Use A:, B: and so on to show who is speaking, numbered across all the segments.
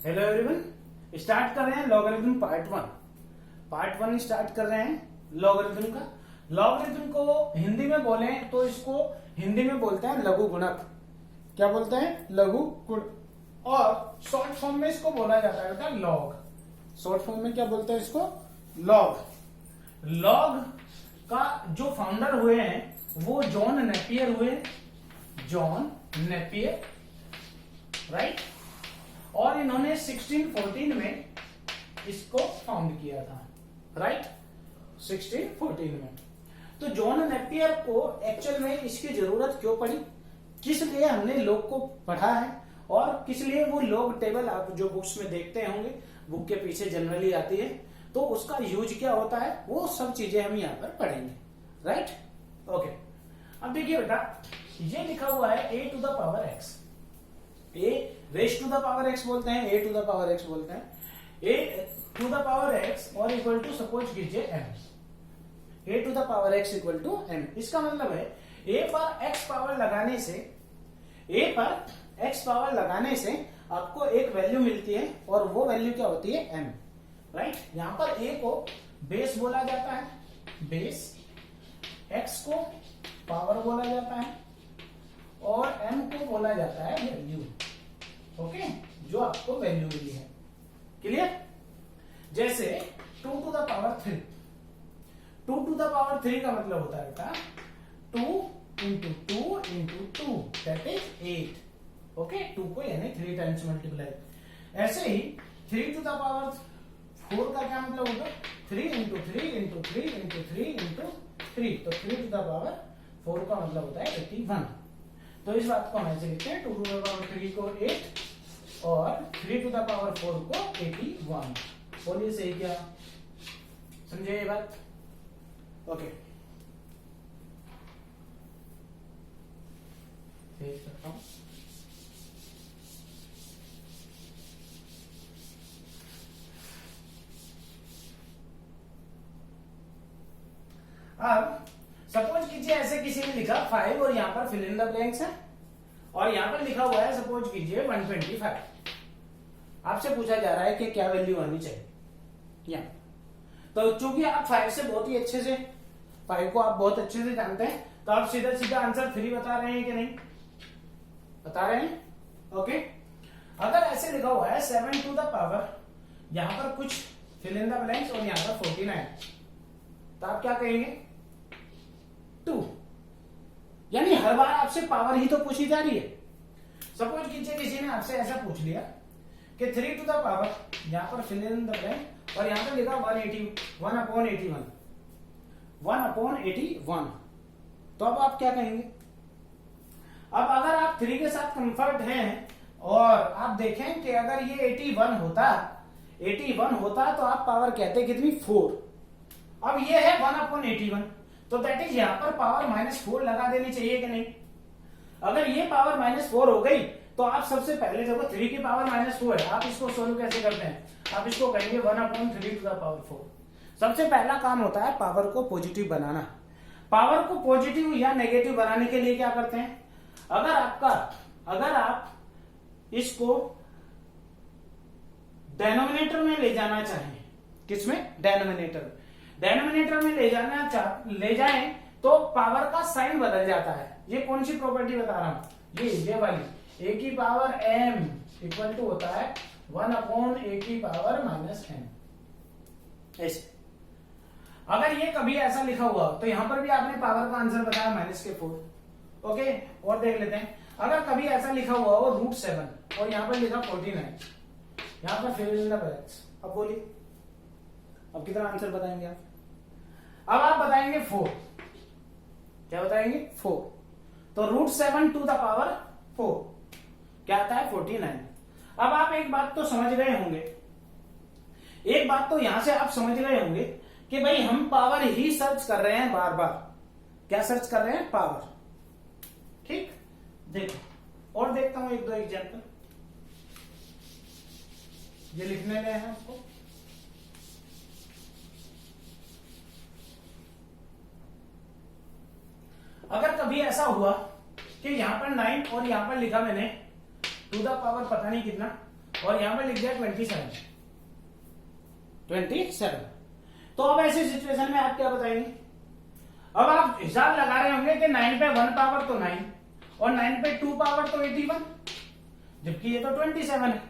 A: Hello everyone, start कर रहे हैं लॉगरिथम पार्ट वन स्टार्ट कर रहे हैं लॉगरिथम का। लॉगरिथम को हिंदी में बोले तो इसको हिंदी में बोलते हैं लघु गुणक। क्या बोलते हैं? लघु गुणक। और शॉर्ट फॉर्म में इसको बोला जाता है बेटा लॉग। शॉर्ट फॉर्म में क्या बोलते हैं इसको? लॉग। लॉग का जो फाउंडर हुए हैं वो जॉन नेपियर हुए। John Napier, right. और इन्होंने 1614 में इसको फाउंड किया था, राइट, 1614 में। तो जॉन नेपियर को एक्चुअल में इसकी जरूरत क्यों पड़ी, किस लिए हमने लॉग को पढ़ा है और किस लिए वो लॉग टेबल आप जो बुक्स में देखते होंगे, बुक के पीछे जनरली आती है, तो उसका यूज क्या होता है, वो सब चीजें हम यहाँ पर पढ़ेंगे, राइट। ओके, अब देखिए बेटा, ये लिखा हुआ है a to the power x। a raise to the power x बोलते हैं, a to the power x बोलते हैं, a to the power x और इक्वल टू सपोज कीजिए m। a to the power x equal to m। इसका मतलब है a पर x पावर लगाने से, a पर x पावर लगाने से आपको एक वैल्यू मिलती है और वो वैल्यू क्या होती है? m, right. यहां पर a को बेस बोला जाता है, बेस, x को पावर बोला जाता है और m को बोला जाता है वैल्यू। ओके, जो आपको वैल्यू मिली है। क्लियर? जैसे 2 to the power 3। 2 to the power 3 का मतलब होता है बेटा 2 into 2 into 2 that is 8। Okay, 2 को यानी 3 टाइम्स मल्टीप्लाई। ऐसे ही 3 टू द पावर 4 का क्या मतलब होगा? 3 इंटू 3 इंटू 3 इंटू 3 इंटू 3। तो 3 टू द पावर 4 का मतलब होता है 81। तो इस बात को हम ऐसे लिखते हैं 2 टू द पावर 3 को 8 और 3 टू द पावर 4 को 81। बोलिए सही क्या? समझे ये बात? ओके, तेज करता हूं। अब सपोज कीजिए ऐसे किसी ने लिखा 5 और यहां पर फिल इन द ब्लैंक्स है और यहां पर लिखा हुआ है सपोज कीजिए 125। आपसे पूछा जा रहा है कि क्या वैल्यू आनी चाहिए यहाँ। तो चूंकि आप 5 से बहुत ही अच्छे से, 5 को आप बहुत अच्छे से जानते हैं, तो आप सीधा सीधा आंसर 3 बता रहे हैं कि नहीं? बता रहे हैं। ओके, अगर ऐसे लिखा हुआ है 7 टू द पावर, यहां पर कुछ फिल इन द ब्लैंक्स और यहां पर 49, तो आप क्या कहेंगे? 2। यानी हर बार आपसे पावर ही तो पूछी जा रही है। सपोज कीजिए किसी ने आपसे ऐसा पूछ लिया कि 3 टू द पावर, यहां पर फिल इन द ब्लैंक और यहां पर लिखा 181, 1/81। तो अब आप क्या कहेंगे? अब अगर आप 3 के साथ कंफर्ट हैं और आप देखें कि अगर ये 81 होता तो आप पावर कहते कितनी? 4। अब ये है 1/81, तो दैट इज यहां पर पावर -4 लगा देनी चाहिए कि नहीं? अगर ये पावर -4 हो गई तो आप सबसे पहले देखो 3 की पावर -4 है, आप इसको सोल्व कैसे करते हैं? आप इसको करेंगे 1/3 टू द पावर 4। सबसे पहला काम होता है पावर को पॉजिटिव बनाना। पावर को पॉजिटिव या नेगेटिव बनाने के लिए क्या करते हैं? अगर आप इसको डेनोमिनेटर में ले जाना चाहें, किसमें? डेनोमिनेटर में ले जाएं तो पावर का साइन बदल जाता है। ये कौन सी प्रॉपर्टी बता रहा हूं? ये वाली, a की पावर m इक्वल टू होता है 1/a की पावर -m। ऐसे अगर ये कभी ऐसा लिखा हुआ तो यहां पर भी आपने पावर का आंसर बताया -4। ओके, और देख लेते हैं, अगर कभी ऐसा लिखा हुआ हो √7 और यहां पर लिखा 49, यहां पर फिल इन द ब्लैंक्स। अब बोलिए, अब कितना आंसर बताएंगे आप? अब आप बताएंगे 4। क्या बताएंगे? 4। तो √7 टू द पावर 4 क्या आता है? 49। अब आप एक बात तो समझ गए होंगे, एक बात तो यहां से आप समझ गए होंगे कि भाई हम पावर ही सर्च कर रहे हैं बार बार। क्या सर्च कर रहे हैं? पावर। ठीक, देखो और देखता हूं 1-2 एग्जाम्पल, ये लिखने में है आपको। अगर कभी ऐसा हुआ कि यहां पर 9 और यहां पर लिखा मैंने टू द पावर पता नहीं कितना, और यहां पर लिख दिया 27। तो अब ऐसी सिचुएशन में आप क्या बताएंगे? अब आप हिसाब लगा रहे होंगे कि 9 पे 1 पावर तो 9 और 9 पे 2 पावर तो 81, जबकि ये तो 27 है।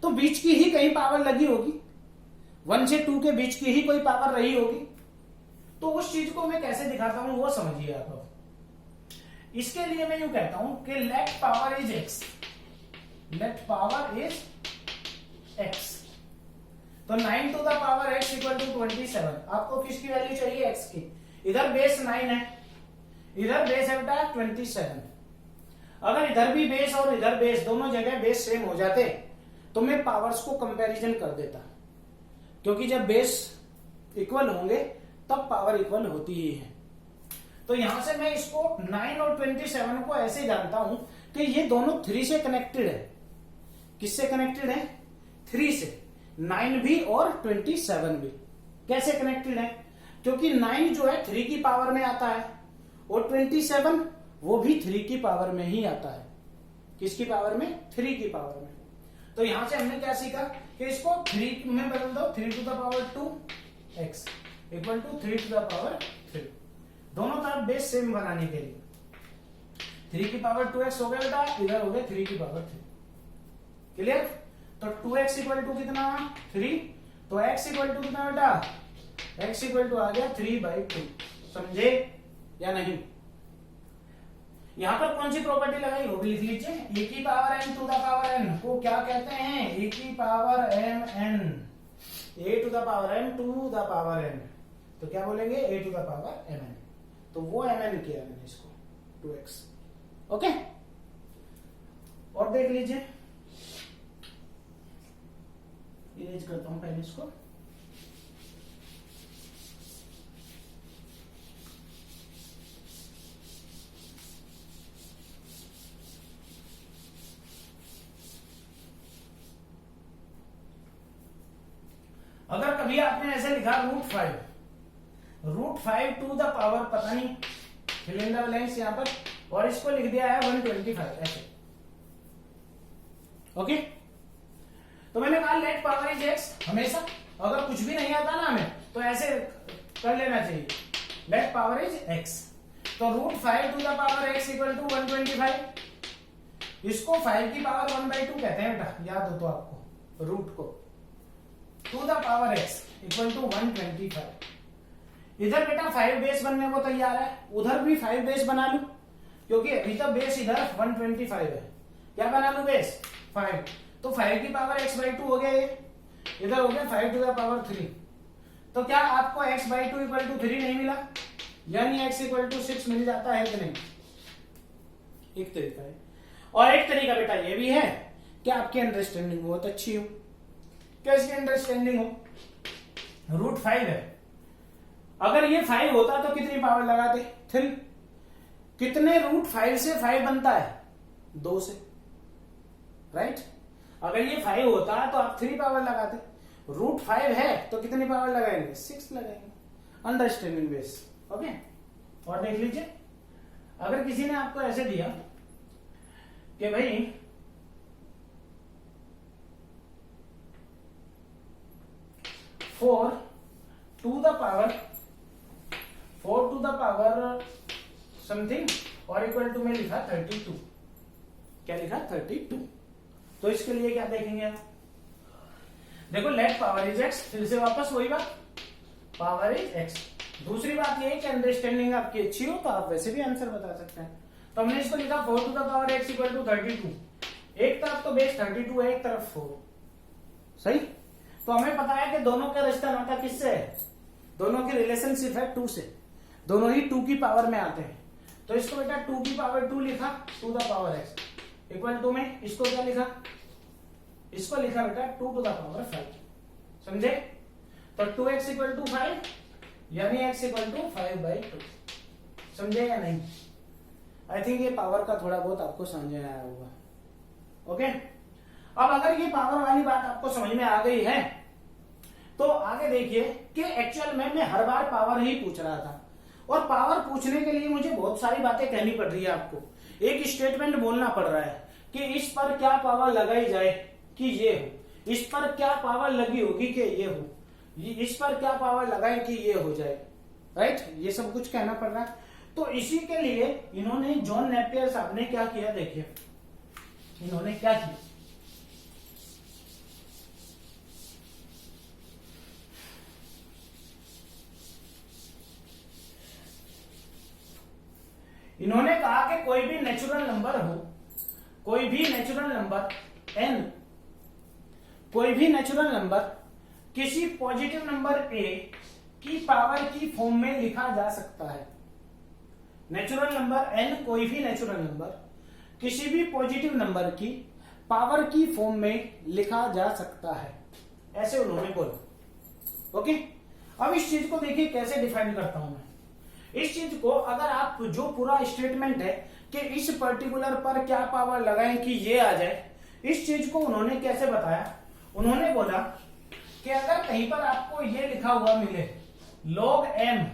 A: तो बीच की ही कहीं पावर लगी होगी, 1 से 2 के बीच की ही कोई पावर रही होगी। तो उस चीज को मैं कैसे दिखाता हूं वो समझिए आप। इसके लिए मैं यूं कहता हूं कि let power is x, let power is x। तो 9 to the power x equal to 27। आपको किसकी वैल्यू चाहिए? x की। इधर बेस 9 है, इधर बेस है बेटा 27। अगर इधर भी बेस और इधर बेस, दोनों जगह बेस सेम हो जाते तो मैं पावर्स को कंपैरिजन कर देता, क्योंकि जब बेस इक्वल होंगे तब पावर इक्वल होती ही है। तो यहां से मैं इसको 9 और 27 को ऐसे जानता हूं कि ये दोनों 3 से कनेक्टेड है। किससे कनेक्टेड है? 3 से। 9 भी और 27 भी। कैसे कनेक्टेड है? क्योंकि 9 जो है 3 की पावर में आता है और 27 वो भी 3 की पावर में ही आता है। किसकी पावर में? 3 की पावर में। तो यहां से हमने क्या सीखा कि इसको 3 में बदल दो, 3 to the power 2x equal to 3 to the power 3। दोनों तरफ बेस सेम बनाने के लिए 3 की पावर 2x हो गया बेटा, इधर हो गया 3 की पावर 3। क्लियर? तो 2x इक्वल टू कितना? 3। तो x इक्वल टू कितना बेटा? x इक्वल टू आ गया 3/2। समझे या नहीं? यहां पर कौन सी प्रॉपर्टी लगाई वो भी लिख लीजिए। ए की power m to the power n को क्या कहते हैं? ए की power m n, a to the power m to the power n। तो क्या बोलेंगे? A to the power m n। तो वो m n किया मैंने इसको 2x। ओके, और देख लीजिए, इरेज करता हूं पहले इसको। अगर कभी आपने ऐसे लिखा √5 टू द पावर, पता नहीं फिल इन द ब्लैंक्स यहां पर, और इसको लिख दिया है 125 ऐसे। ओके, तो मैंने कहा लेट पावर इज x। हमेशा अगर कुछ भी नहीं आता ना हमें तो ऐसे कर लेना चाहिए, लेट पावर इज x। तो √5 to the power x equal to 125। इसको 5 की पावर 1/2 कहते हैं बेटा, याद हो तो आपको रूट को, to the power x equal to 125। इधर बेटा 5 बेस बनने को तैयार है, उधर भी 5 बेस बना लू, क्योंकि अभी तो बेस इधर 125 है। क्या बना लू बेस? 5। तो 5 की पावर x/2 हो गया, ये इधर हो गया 5 टू द पावर 3। तो क्या आपको x/2 इक्वल टू 3 नहीं मिला? यानी x इक्वल टू 6 मिल जाता है कि नहीं? एक तरीका है। और एक तरीका बेटा ये भी है कि आपकी अंडरस्टैंडिंग बहुत अच्छी हो। कैसी अंडरस्टैंडिंग हो? √5 है, अगर ये 5 होता तो कितनी पावर लगाते? 3। कितने √5 से 5 बनता है? 2 से, राइट? अगर ये 5 होता तो आप 3 पावर लगाते। √5 है तो कितनी पावर लगाएंगे? 6 लगाएंगे। Understanding base. ओके, और देख लीजिए, अगर किसी ने आपको ऐसे दिया कि भाई 4 टू द पावर समथिंग और इक्वल टू में लिखा 32। क्या लिखा? 32। तो इसके लिए क्या देखेंगे आप? देखो लेट पावर इज x, फिर से वापस वही बात, पावर इज x। दूसरी बात ये है कि अंडरस्टैंडिंग आपकी अच्छी हो तो आप वैसे भी आंसर बता सकते हैं। तो हमने इसको लिखा 4 to the power x equal to 32। एक तरफ तो बेस 32 है, एक तरफ 4। सही? तो हमें पता है कि दोनों का रिश्ता नाता किससे है? दोनों की रिलेशनशिप है 2 से। दोनों ही 2 की पावर में आते हैं। तो इसको बेटा 2 की पावर 2 लिखा, to the power x equal to में इसको क्या लिखा? इसको लिखा बेटा 2 टू द पावर 5। समझे? तो 2x इक्वल टू 5 यानी x इक्वल टू 5/2। समझे या नहीं? आई थिंक ये पावर का थोड़ा बहुत आपको समझ में आया होगा। ओके, अब अगर ये पावर वाली बात आपको समझ में आ गई है तो आगे देखिए कि एक्चुअल में मैं हर बार पावर ही पूछ रहा था, और पावर पूछने के लिए मुझे बहुत सारी बातें कहनी पड़ रही है। आपको एक स्टेटमेंट बोलना पड़ रहा है कि इस पर क्या पावर लगाई जाए कि ये हो। इस पर क्या पावर लगी होगी कि ये हो, इस पर क्या पावर लगाए कि ये हो जाए, राइट। ये सब कुछ कहना पड़ रहा है। तो इसी के लिए इन्होंने, जॉन नेपियर साहब ने क्या किया, देखिए इन्होंने क्या किया, इन्होंने कहा कि कोई भी नेचुरल नंबर हो, कोई भी नेचुरल नंबर n, कोई भी नेचुरल नंबर किसी पॉजिटिव नंबर a की पावर की फॉर्म में लिखा जा सकता है। नेचुरल नंबर n, कोई भी नेचुरल नंबर किसी भी पॉजिटिव नंबर की पावर की फॉर्म में लिखा जा सकता है, ऐसे उन्होंने बोला। ओके, अब इस चीज को देखिए कैसे डिफाइन करता हूं मैं। इस चीज को अगर आप, जो पूरा स्टेटमेंट है कि इस पर्टिकुलर पर क्या पावर लगाएं कि ये आ जाए, इस चीज को उन्होंने कैसे बताया, उन्होंने बोला कि अगर कहीं पर आपको ये लिखा हुआ मिले log m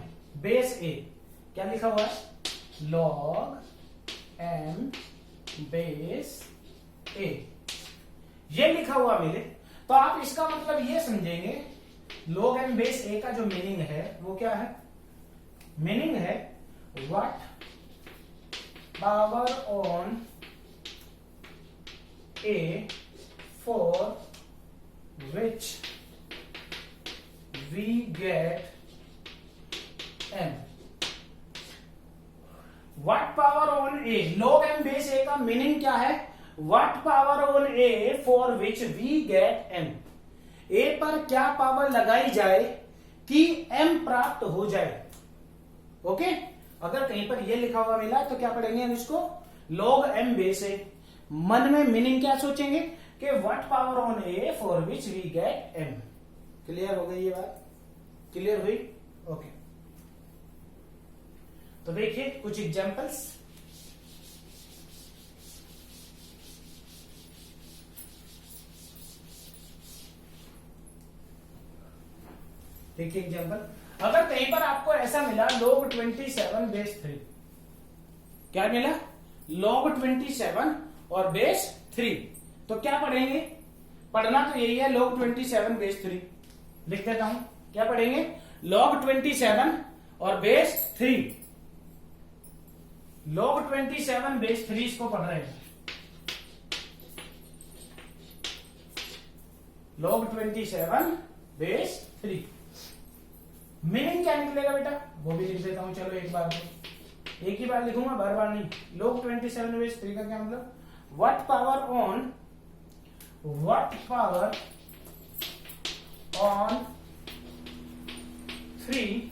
A: बेस a, क्या लिखा हुआ है, log m बेस a, ये लिखा हुआ मिले, तो आप इसका मतलब ये समझेंगे log m बेस a का जो मीनिंग है वो क्या है, मीनिंग है what power on a for which we get m। what power on a, log m base a का मीनिंग क्या है, what power on a for which we get m, a पर क्या पावर लगाई जाए कि m प्राप्त हो जाए। ओके, अगर कहीं पर ये लिखा हुआ मिला तो क्या पढ़ेंगे हम इसको, log m बेस a, मन में मीनिंग क्या सोचेंगे कि what power on a for which we get m। Clear हो गई ये बात, क्लियर हुई, ओके। तो देखिए कुछ एग्जांपल्स, देखिए एग्जांपल, अगर कहीं पर आपको ऐसा मिला log 27 बेस 3, क्या मिला, log 27 और बेस 3, तो क्या पढ़ेंगे, पढ़ना तो यही है log 27 बेस 3, लिख देता हूं, क्या पढ़ेंगे, log 27 और बेस 3, log 27 बेस 3 इसको पढ़ रहे हैं, log 27 बेस 3, मीनिंग क्या निकलेगा बेटा, वो भी लिख देता हूं, चलो एक बार में, एक ही बार लिखूंगा, बार बार नहीं। log 27 बेस 3 का क्या मतलब, what power on 3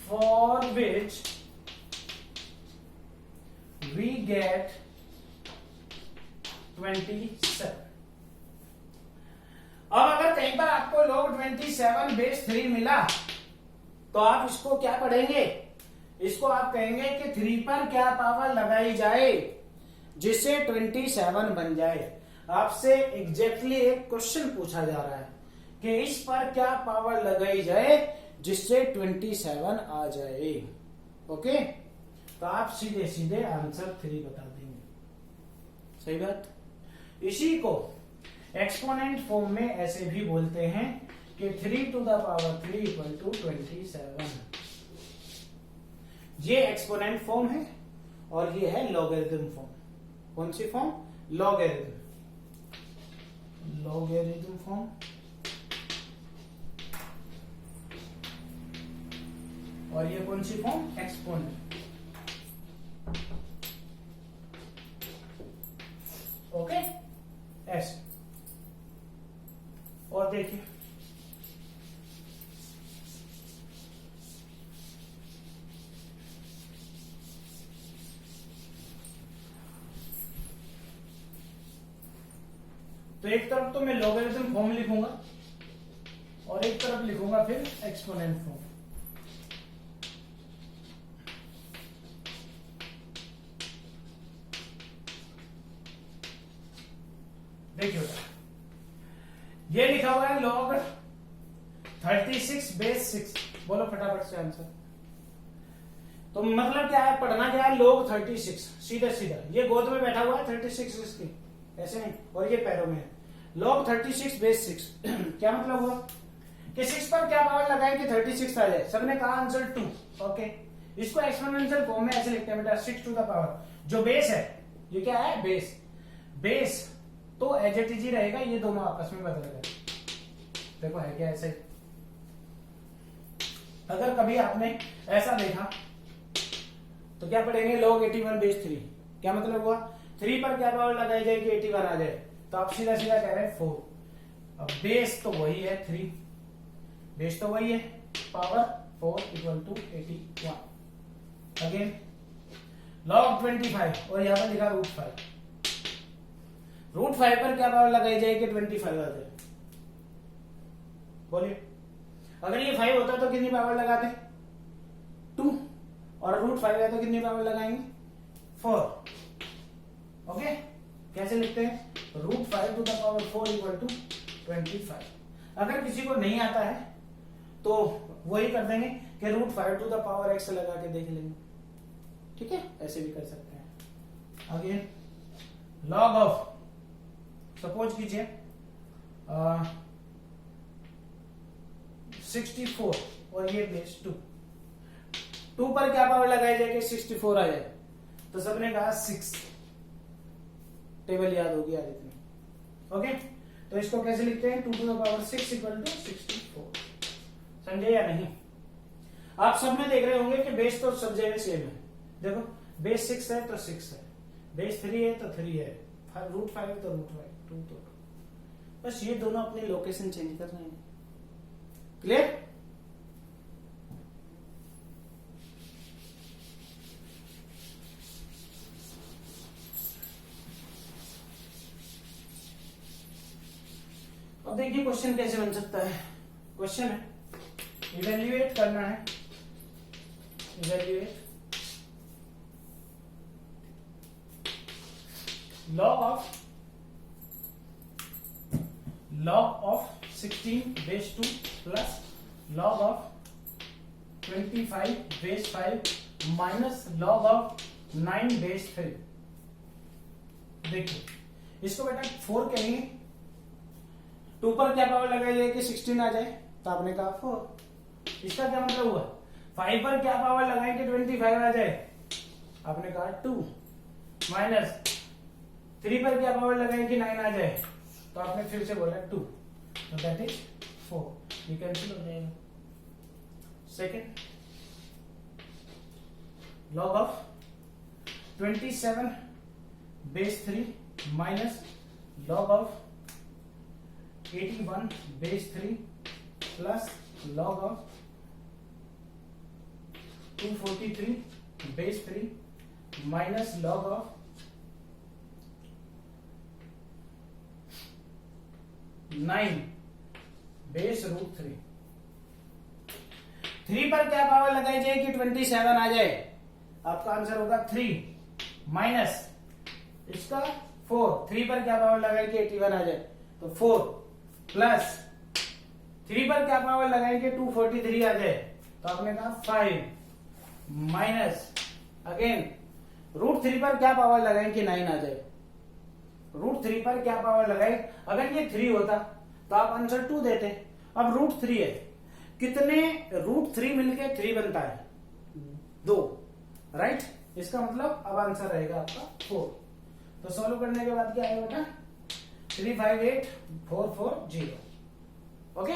A: for which we get 27। अब अगर कहीं पर आपको log 27 बेस 3 मिला तो आप इसको क्या पढ़ेंगे, इसको आप कहेंगे कि 3 पर क्या पावर लगाई जाए जिससे 27 बन जाए। आपसे एग्जैक्टली एक क्वेश्चन पूछा जा रहा है कि इस पर क्या पावर लगाई जाए जिससे 27 आ जाए। ओके, तो आप सीधे सीधे आंसर 3 बता देंगे, सही बात। इसी को एक्सपोनेंट फॉर्म में ऐसे भी बोलते हैं कि 3 to the power 3 equal to 27। ये एक्सपोनेंट फॉर्म है और ये है लॉगरिथम फॉर्म। कौन सी फॉर्म, लॉगरिथम, लॉगरिथम फॉर्म। और ये कौन सी फॉर्म, एक्सपोनेंट। ओके, ऐसे। और देखिए तो एक तरफ तो मैं लॉगरिथम फॉर्म लिखूंगा और एक तरफ लिखूंगा फिर एक्सपोनेंट फॉर्म। देखिए ये लिखा हुआ है log 36 बेस 6, बोलो फटाफट से आंसर। तो मतलब क्या है, पढ़ना क्या है, log 36, सीधा सीधा। ये गोद में बैठा हुआ है 36 इसकी, ऐसे नहीं, और ये पैरों में है। log 36 बेस 6 क्या मतलब हुआ कि 6 पर क्या पावर लगाएं कि 36 आ जाए। सबने कहा आंसर 2। ओके, इसको एक्सपोनेंशियल फॉर्म में ऐसे लिखते हैं बेटा 6 टू द पावर। जो बेस है ये क्या है, बेस। बेस तो एज इट इज ही रहेगा, ये दोनों आपस में बदल गए। देखो है क्या ऐसे। अगर कभी आपने ऐसा देखा तो क्या पढ़ेंगे, log 81 बेस 3। क्या मतलब हुआ, 3 पर क्या पावर लगाई जाएगी 81 आ जाए, तो आप सीधा सीधा कह रहे हैं 4। अब बेस तो वही है 3, बेस तो वही है, power 4 equal to 81। Again log 25 और यहां पर लिखा √5। √5 पर क्या पावर लगाई जाएगी 25 आ जाए। बोलिए, अगर ये 5 होता तो कितनी पावर लगाते 2, और √5 है तो कितनी पावर लगाएंगे 4। ओके, कैसे लिखते हैं, √5 to the power 4 equal to 25। अगर किसी को नहीं आता है तो वही कर देंगे कि √5 टू द पावर x लगा के देख लेंगे। ठीक है, ऐसे भी कर सकते हैं। अगेन log ऑफ, सपोज कीजिए 64 और ये बेस 2 पर क्या पावर लगाई जाएगी 64 आ जाए, तो सबने कहा 6। टेबल याद होगी यार इतनी। ओके, तो इसको कैसे लिखते हैं, 2 to the power 6 equal to 64। समझे या नहीं। आप सब में देख रहे होंगे कि बेस तो सब जगह सेम है। देखो बेस 6 है तो 6 है, बेस 3 है तो 3 है, √5 है तो √5, 2 तो 2। बस ये दोनों अपनी लोकेशन चेंज कर रहे हैं। क्लियर। अब देखिए क्वेश्चन कैसे बन सकता है। क्वेश्चन है, इवेल्युएट करना है, evaluate log of 16 base 2 plus log of 25 base 5 minus log of 9 base 3। देखिए इसको बेटा 4 कहेंगे, 2 पर क्या पावर लगाई जाए कि 16 आ जाए, तो आपने कहा 4। इसका क्या मतलब हुआ, 5 पर क्या पावर लगाएंगे 25 आ जाए, आपने कहा 2। माइनस 3 पर क्या पावर लगाएंगे 9 आ जाए, तो आपने फिर से बोला 2, तो दैट इज 4। ये कैंसिल हो जाएगा। Second, log of 27 base 3 minus log of 81 base 3 plus log of 243 base 3 minus log of 9 base √3। 3 पर क्या पावर लगाई जाएगी 27 आ जाए, आपका आंसर होगा 3 माइनस इसका 4। 3 पर क्या पावर लगाएंगे 81 आ जाए, तो 4 प्लस 3 पर क्या पावर लगाएंगे 243 आ जाए, तो आपने कहा 5 माइनस अगेन √3 पर क्या पावर लगाएंगे 9 आ जाए, √3 पर क्या पावर लगाए। अगर ये 3 होता तो आप आंसर 2 देते। अब √3 है, कितने √3 मिलके 3 बनता है 2, राइट। इसका मतलब अब आंसर रहेगा आपका 4। तो सॉल्व करने के बाद क्या आएगा बेटा 358440। ओके,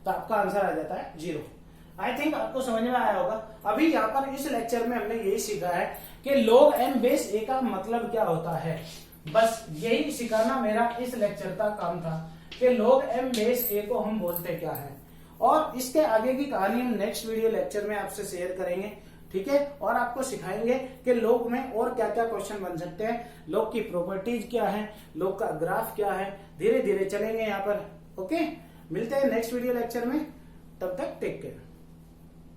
A: तो आपका आंसर आ जाता है 0। आई थिंक आपको समझ में आया होगा। अभी यहाँ पर इस लेक्चर में हमने यही सीखा है कि log m बेस a का मतलब क्या होता है। बस यही सिखाना मेरा इस लेक्चर का काम था कि log m बेस a को हम बोलते क्या है, और इसके आगे की कहानी हम नेक्स्ट वीडियो लेक्चर में आपसे शेयर करेंगे। ठीक है, और आपको सिखाएंगे कि log में और क्या क्या क्वेश्चन बन सकते हैं, log की प्रॉपर्टीज क्या है, log का ग्राफ क्या है, धीरे धीरे चलेंगे यहाँ पर। ओके, मिलते हैं नेक्स्ट वीडियो लेक्चर में, तब तक टेक केयर।